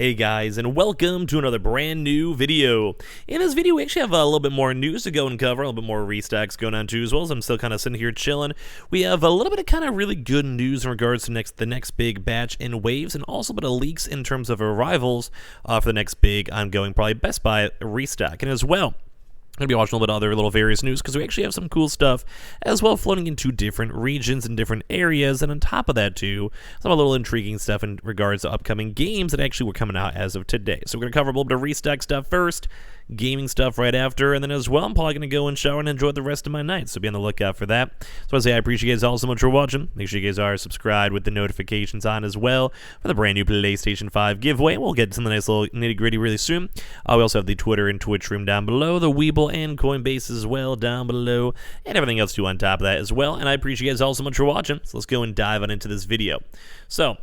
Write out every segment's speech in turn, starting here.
Hey guys, and welcome to another brand new video. In this video, we actually have a little bit more news to go and cover, a little bit more restocks going on too, as well as I'm still kind of sitting here chilling. We have a little bit of kind of really good news in regards to the next big batch in waves, and also a bit of leaks in terms of arrivals for the next big ongoing, probably Best Buy restock. And as well, I'm going to be watching a little bit of other little various news because we actually have some cool stuff as well floating into different regions and different areas, and on top of that too, some a little intriguing stuff in regards to upcoming games that actually were coming out as of today. So we're going to cover a little bit of restock stuff first, gaming stuff right after, and then as well I'm probably going to go and shower and enjoy the rest of my night, so be on the lookout for that. So I say I appreciate you guys all so much for watching. Make sure you guys are subscribed with the notifications on as well for the brand new PlayStation 5 giveaway. We'll get to some nice little nitty gritty really soon. We also have the Twitter and Twitch room down below, the Weeble and Coinbase as well down below, and everything else too on top of that as well. And I appreciate you guys all so much for watching, so let's go and dive on into this video. So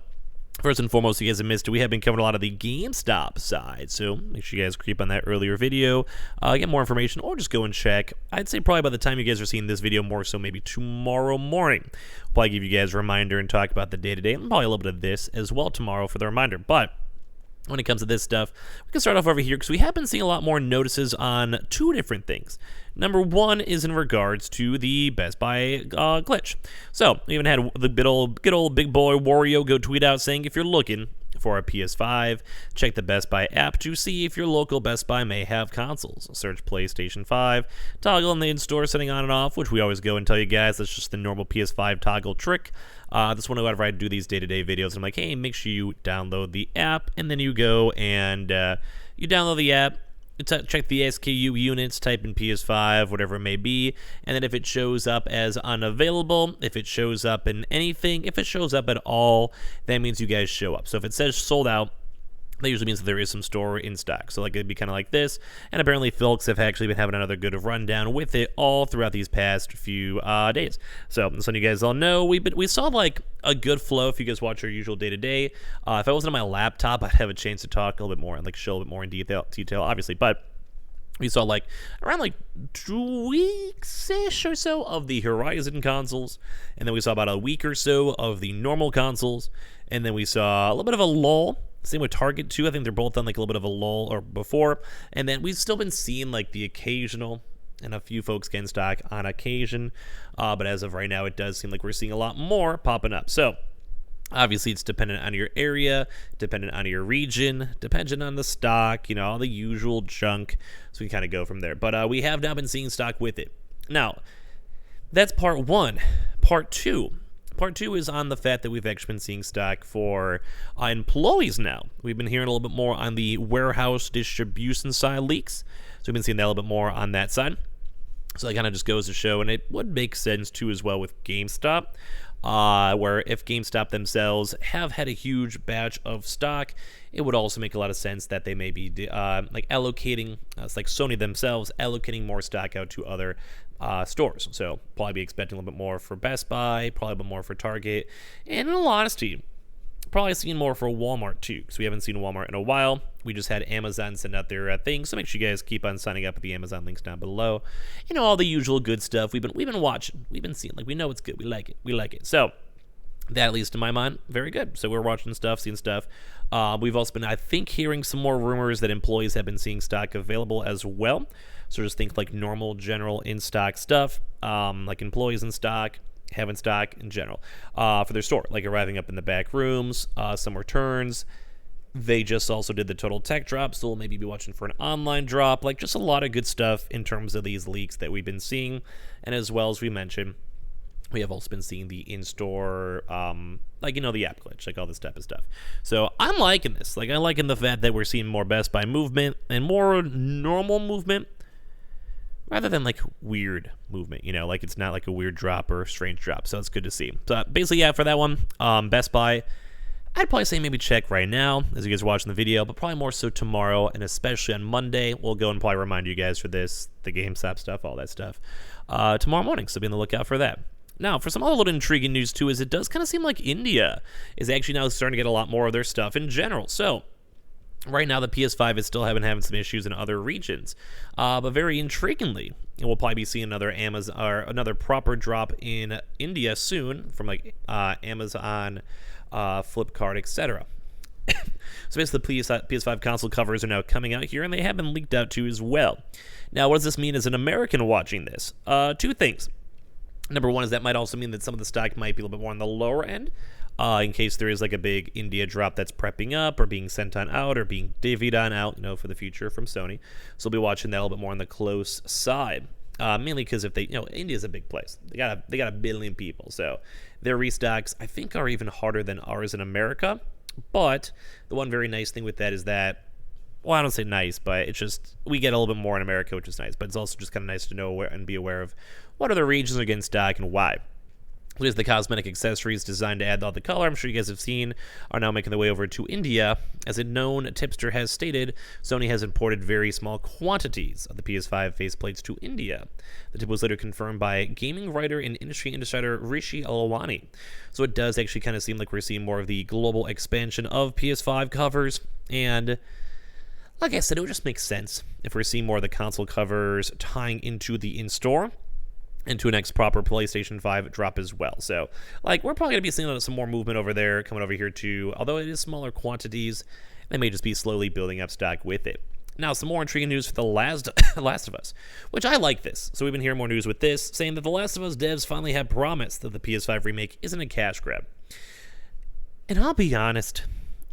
first and foremost, you guys have missed it, we have been covering a lot of the GameStop side, so make sure you guys creep on that earlier video, get more information, or just go and check. I'd say probably by the time you guys are seeing this video, more so maybe tomorrow morning. I'll probably give you guys a reminder and talk about the day-to-day, and probably a little bit of this as well tomorrow for the reminder. But when it comes to this stuff, we can start off over here because we have been seeing a lot more notices on two different things. Number one is in regards to the Best Buy glitch. So we even had the good old big boy Wario go tweet out saying, if you're looking for a PS5, check the Best Buy app to see if your local Best Buy may have consoles. Search PlayStation 5, toggle in the in-store setting on and off, which we always go and tell you guys that's just the normal PS5 toggle trick. This one, whenever I do these day-to-day videos, I'm like, hey, make sure you download the app, and then you go and you download the app, check the SKU units, type in PS5, whatever it may be, and then if it shows up as unavailable, if it shows up in anything, if it shows up at all, that means you guys show up. So if it says sold out, that usually means that there is some store in stock. So like it'd be kind of like this, and apparently folks have actually been having another good rundown with it all throughout these past few days. So you guys all know, we saw like a good flow. If you guys watch our usual day-to-day, if I wasn't on my laptop, I'd have a chance to talk a little bit more and like show a bit more in detail obviously, but we saw like around like 2 weeks-ish or so of the Horizon consoles, and then we saw about a week or so of the normal consoles, and then we saw a little bit of a lull. Same with Target too. I think they're both on like a little bit of a lull or before, and then we've still been seeing like the occasional and a few folks get in stock on occasion, but as of right now, it does seem like we're seeing a lot more popping up. So obviously, it's dependent on your area, dependent on your region, dependent on the stock, you know, all the usual junk. So we kind of go from there. But we have now been seeing stock with it. Now, that's part one. Part two is on the fact that we've actually been seeing stock for employees now. We've been hearing a little bit more on the warehouse distribution side leaks. So we've been seeing that a little bit more on that side. So that kind of just goes to show, and it would make sense too as well with GameStop, where if GameStop themselves have had a huge batch of stock, it would also make a lot of sense that they may be like allocating, it's like Sony themselves allocating more stock out to other stores. So probably be expecting a little bit more for Best Buy, probably a bit more for Target, and in all honesty, probably seeing more for Walmart too, because we haven't seen Walmart in a while. We just had Amazon send out their thing, so make sure you guys keep on signing up with the Amazon links down below. You know, all the usual good stuff we've been watching, we've been seeing. Like, we know it's good, we like it. So that, at least in my mind, very good. So we're watching stuff, seeing stuff. We've also been, I think, hearing some more rumors that employees have been seeing stock available as well. So just think like normal, general in-stock stuff, like employees in stock, having stock in general for their store, like arriving up in the back rooms, some returns. They just also did the total tech drop, so we'll maybe be watching for an online drop, like just a lot of good stuff in terms of these leaks that we've been seeing. And as well as we mentioned, we have also been seeing the in-store, like, you know, the app glitch, like all this type of stuff. So I'm liking this. Like, I'm liking the fact that we're seeing more Best Buy movement and more normal movement, rather than like weird movement, you know, like it's not like a weird drop or a strange drop. So it's good to see. So basically, yeah, for that one, Best Buy, I'd probably say maybe check right now as you guys are watching the video, but probably more so tomorrow, and especially on Monday. We'll go and probably remind you guys for this, the GameStop stuff, all that stuff, tomorrow morning. So be on the lookout for that. Now, for some other little intriguing news too, is it does kind of seem like India is actually now starting to get a lot more of their stuff in general. So right now, the PS5 is still having some issues in other regions, but very intriguingly, we'll probably be seeing another Amazon or another proper drop in India soon from like Amazon, Flipkart, etc. So basically, the PS5 console covers are now coming out here, and they have been leaked out too as well. Now, what does this mean as an American watching this? Two things. Number one is that might also mean that some of the stock might be a little bit more on the lower end, in case there is like a big India drop that's prepping up or being sent on out or being divvied on out, for the future from Sony. So we'll be watching that a little bit more on the close side. Mainly because if they, India's a big place. They got a billion people, so their restocks I think are even harder than ours in America. But the one very nice thing with that is that, well, I don't say nice, but it's just we get a little bit more in America, which is nice. But it's also just kind of nice to know and be aware of what other regions are getting stock and why. There's the cosmetic accessories designed to add all the color, I'm sure you guys have seen, are now making their way over to India. As a known tipster has stated, Sony has imported very small quantities of the PS5 faceplates to India. The tip was later confirmed by gaming writer and industry insider Rishi Alwani. So it does actually kind of seem like we're seeing more of the global expansion of PS5 covers, and like I said, it would just make sense if we're seeing more of the console covers tying into the in-store into a next proper PlayStation 5 drop as well. So, we're probably going to be seeing some more movement over there, coming over here too. Although it is smaller quantities, they may just be slowly building up stock with it. Now, some more intriguing news for The Last of Us, which I like this. So we've been hearing more news with this, saying that The Last of Us devs finally have promised that the PS5 remake isn't a cash grab. And I'll be honest,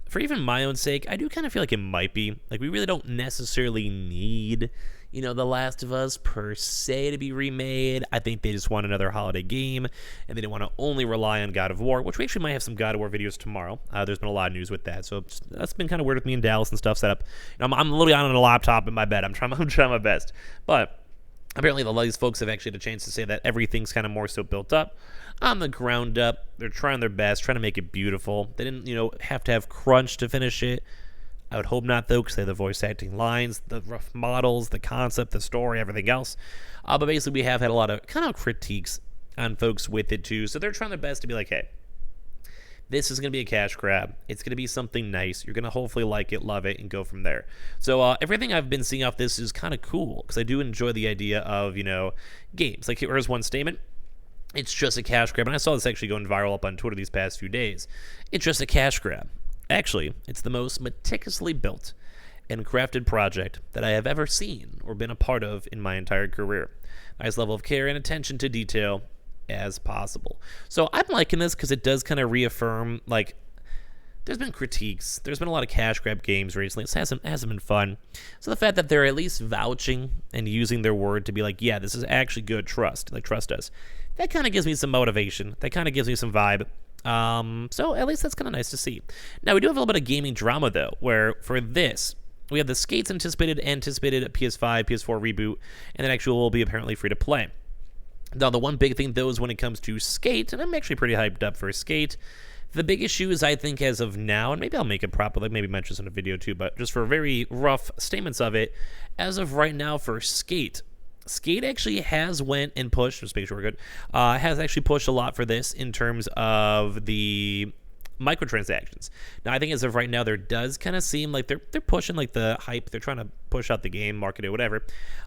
for even my own sake, I do kind of feel like it might be. We really don't necessarily need The Last of Us per se to be remade. I think they just want another holiday game, and they didn't want to only rely on God of War, which we actually might have some God of War videos tomorrow. There's been a lot of news with that, so that's been kind of weird with me and Dallas and stuff set up. I'm literally on a laptop in my bed. I'm trying my best. But apparently a lot of these folks have actually had a chance to say that everything's kind of more so built up on the ground up. They're trying their best, trying to make it beautiful. They didn't, have to have crunch to finish it. I would hope not, though, because they have the voice acting lines, the rough models, the concept, the story, everything else. But basically, we have had a lot of kind of critiques on folks with it, too. So they're trying their best to be like, hey, this is going to be a cash grab. It's going to be something nice. You're going to hopefully like it, love it, and go from there. So everything I've been seeing off this is kind of cool, because I do enjoy the idea of, games. Here's one statement. It's just a cash grab. And I saw this actually going viral up on Twitter these past few days. It's just a cash grab. Actually, it's the most meticulously built and crafted project that I have ever seen or been a part of in my entire career. Nice level of care and attention to detail as possible. So I'm liking this because it does kind of reaffirm, there's been critiques. There's been a lot of cash grab games recently. It hasn't been fun. So the fact that they're at least vouching and using their word to be like, yeah, this is actually good, trust us. That kind of gives me some motivation. That kind of gives me some vibe. So at least that's kind of nice to see. Now, we do have a little bit of gaming drama, though, where for this, we have the Skate's anticipated PS5, PS4 reboot, and that actually will be apparently free to play. Now, the one big thing, though, is when it comes to Skate, and I'm actually pretty hyped up for Skate. The big issue is, I think, as of now, and maybe I'll make it proper, maybe mention this in a video too, but just for very rough statements of it, as of right now for Skate actually has went and pushed, just make sure we're good, has actually pushed a lot for this in terms of the microtransactions. Now, I think as of right now, there does kind of seem like they're pushing the hype. They're trying to push out the game, market it, whatever.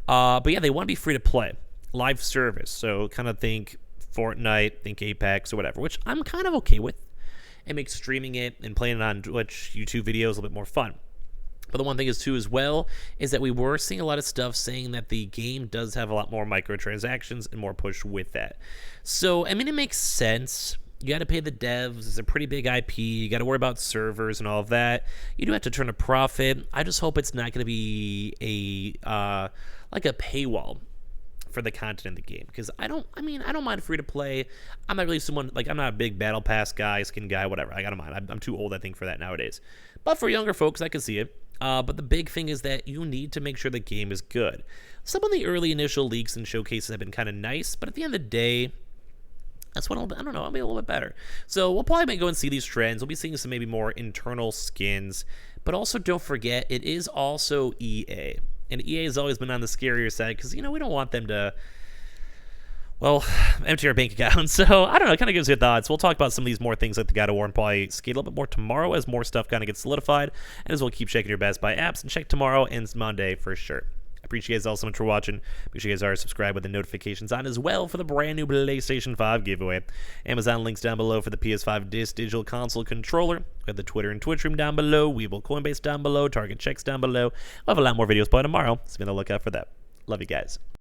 But yeah, they want to be free to play. Live service. So kind of think Fortnite, think Apex or whatever, which I'm kind of okay with. It makes streaming it and playing it on Twitch, YouTube videos a little bit more fun. But the one thing is, too, as well, is that we were seeing a lot of stuff saying that the game does have a lot more microtransactions and more push with that. So, I mean, it makes sense. You got to pay the devs. It's a pretty big IP. You got to worry about servers and all of that. You do have to turn a profit. I just hope it's not going to be a paywall for the content in the game, because I don't mind free to play. I'm not really someone, I'm not a big battle pass guy, skin guy, whatever. I don't mind. I'm too old, I think, for that nowadays. But for younger folks, I can see it. But the big thing is that you need to make sure the game is good. Some of the early initial leaks and showcases have been kind of nice, but at the end of the day, that's what I'll be a little bit better. So we'll probably go and see these trends. We'll be seeing some maybe more internal skins, but also don't forget, it is also EA. And EA has always been on the scarier side because, we don't want them to, empty our bank account. So, I don't know, it kind of gives you thoughts. We'll talk about some of these more things like the God of War and probably Skate a little bit more tomorrow as more stuff kind of gets solidified. And as well, keep checking your Best Buy apps and check tomorrow and Monday for sure. I appreciate you guys all so much for watching. Make sure you guys are subscribed with the notifications on as well for the brand new PlayStation 5 giveaway. Amazon links down below for the PS5 Digital Console Controller. We have the Twitter and Twitch room down below. Webull Coinbase down below. Target checks down below. We'll have a lot more videos planned tomorrow, so be on the lookout for that. Love you guys.